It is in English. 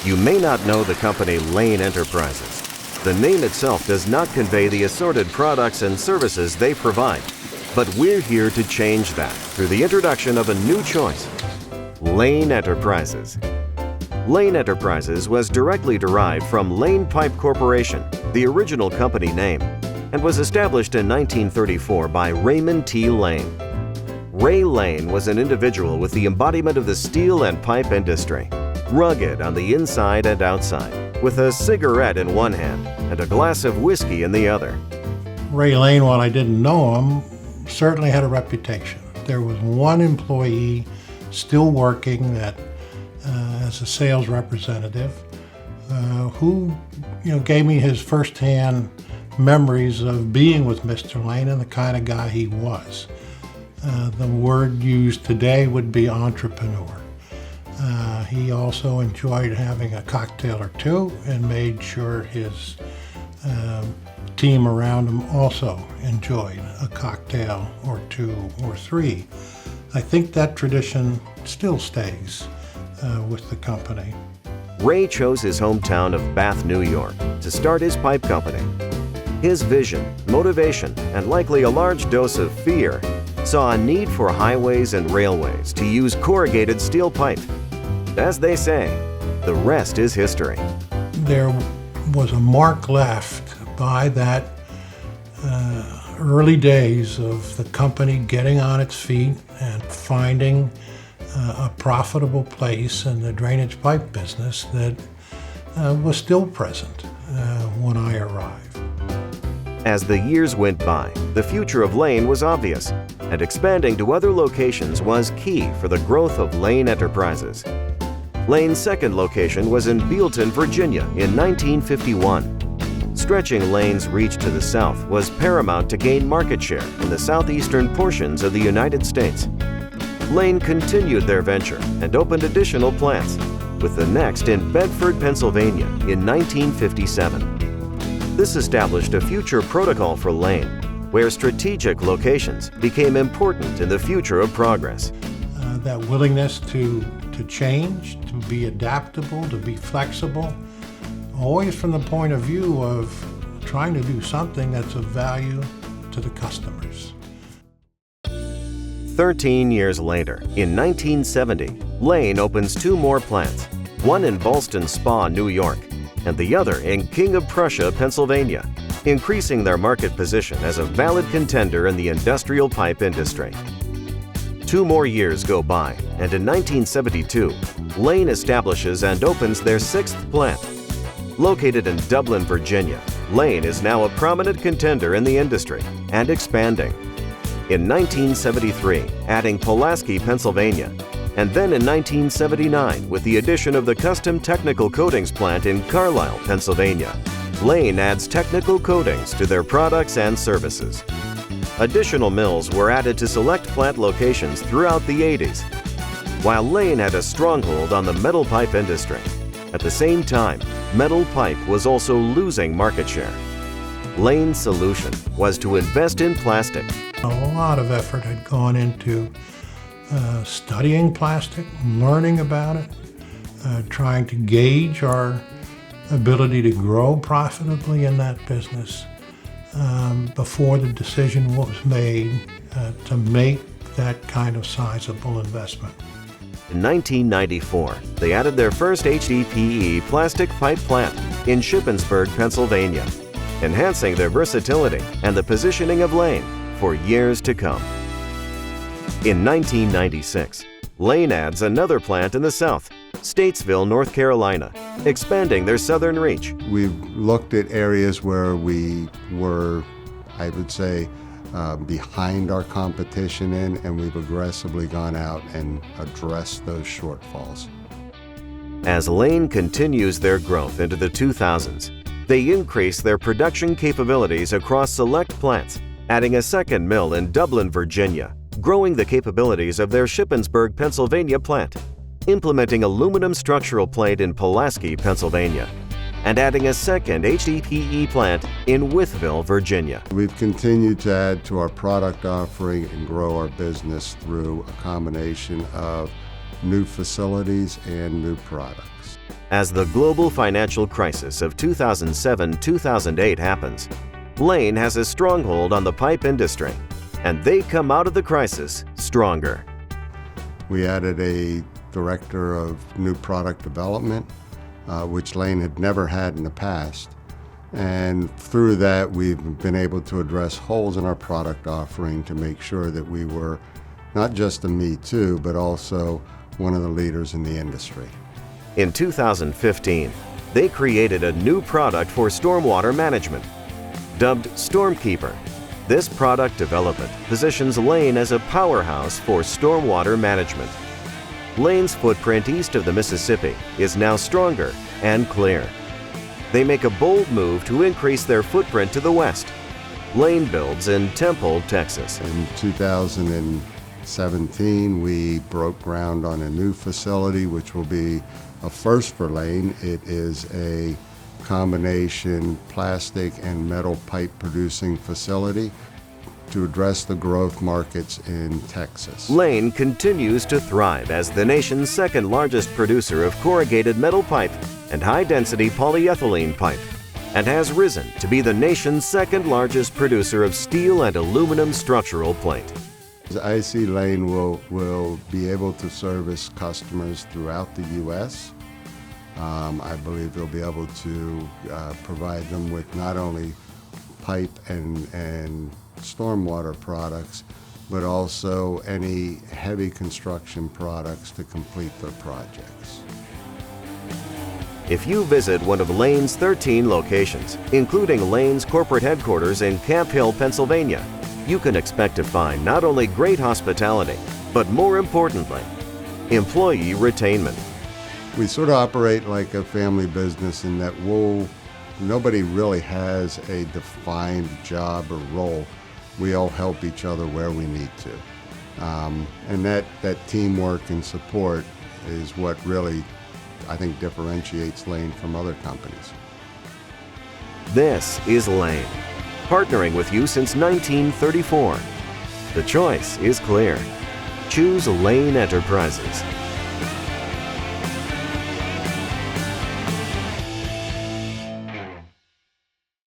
You may not know the company Lane Enterprises. The name itself does not convey the assorted products and services they provide, but we're here to change that through the introduction of a new choice: Lane Enterprises. Lane Enterprises was directly derived from Lane Pipe Corporation, the original company name, and was established in 1934 by Raymond T. Lane. Ray Lane was an individual with the embodiment of the steel and pipe industry, rugged on the inside and outside, with a cigarette in one hand and a glass of whiskey in the other. Ray Lane, while I didn't know him, certainly had a reputation. There was one employee still working that as a sales representative who gave me his firsthand memories of being with Mr. Lane and the kind of guy he was. The word used today would be entrepreneur. He also enjoyed having a cocktail or two and made sure his team around him also enjoyed a cocktail or two or three. I think that tradition still stays with the company. Ray chose his hometown of Bath, New York, to start his pipe company. His vision, motivation, and likely a large dose of fear saw a need for highways and railways to use corrugated steel pipe. As they say, the rest is history. There was a mark left by that early days of the company getting on its feet and finding a profitable place in the drainage pipe business that was still present when I arrived. As the years went by, the future of Lane was obvious, and expanding to other locations was key for the growth of Lane Enterprises. Lane's second location was in Bealton, Virginia in 1951. Stretching Lane's reach to the south was paramount to gain market share in the southeastern portions of the United States. Lane continued their venture and opened additional plants, with the next in Bedford, Pennsylvania in 1957. This established a future protocol for Lane, where strategic locations became important in the future of progress. That willingness to change, to be adaptable, to be flexible, always from the point of view of trying to do something that's of value to the customers. 13 years later, in 1970, Lane opens two more plants, one in Ballston Spa, New York, and the other in King of Prussia, Pennsylvania, increasing their market position as a valid contender in the industrial pipe industry. 2 more years go by, and in 1972, Lane establishes and opens their 6th plant. Located in Dublin, Virginia, Lane is now a prominent contender in the industry and expanding. In 1973, adding Pulaski, Pennsylvania, and then in 1979 with the addition of the Custom Technical Coatings plant in Carlisle, Pennsylvania. Lane adds technical coatings to their products and services. Additional mills were added to select plant locations throughout the 80s. While Lane had a stronghold on the metal pipe industry, at the same time, metal pipe was also losing market share. Lane's solution was to invest in plastic. A lot of effort had gone into studying plastic, learning about it, trying to gauge our ability to grow profitably in that business before the decision was made to make that kind of sizable investment. In 1994, they added their first HDPE plastic pipe plant in Shippensburg, Pennsylvania, enhancing their versatility and the positioning of Lane for years to come. In 1996, Lane adds another plant in the south, Statesville, North Carolina, expanding their southern reach. We've looked at areas where we were, I would say, behind our competition in, and we've aggressively gone out and addressed those shortfalls. As Lane continues their growth into the 2000s, they increase their production capabilities across select plants, adding a second mill in Dublin, Virginia, growing the capabilities of their Shippensburg, Pennsylvania plant, implementing aluminum structural plate in Pulaski, Pennsylvania, and adding a second HDPE plant in Wytheville, Virginia. We've continued to add to our product offering and grow our business through a combination of new facilities and new products. As the global financial crisis of 2007-2008 happens, Lane has a stronghold on the pipe industry, and they come out of the crisis stronger. We added a director of new product development, which Lane had never had in the past. And through that, we've been able to address holes in our product offering to make sure that we were not just a me too, but also one of the leaders in the industry. In 2015, they created a new product for stormwater management. Dubbed Stormkeeper, this product development positions Lane as a powerhouse for stormwater management. Lane's footprint east of the Mississippi is now stronger and clear. They make a bold move to increase their footprint to the west. Lane builds in Temple, Texas. In 2017, we broke ground on a new facility, which will be a first for Lane. It is a combination plastic and metal pipe producing facility to address the growth markets in Texas. Lane continues to thrive as the nation's second largest producer of corrugated metal pipe and high-density polyethylene pipe, and has risen to be the nation's second largest producer of steel and aluminum structural plate. I see Lane will be able to service customers throughout the U.S. I believe they'll be able to provide them with not only pipe and stormwater products, but also any heavy construction products to complete their projects. If you visit one of Lane's 13 locations, including Lane's corporate headquarters in Camp Hill, Pennsylvania, you can expect to find not only great hospitality, but more importantly, employee retainment. We sort of operate like a family business in that nobody really has a defined job or role. We all help each other where we need to. And that teamwork and support is what really, I think, differentiates Lane from other companies. This is Lane, partnering with you since 1934. The choice is clear. Choose Lane Enterprises.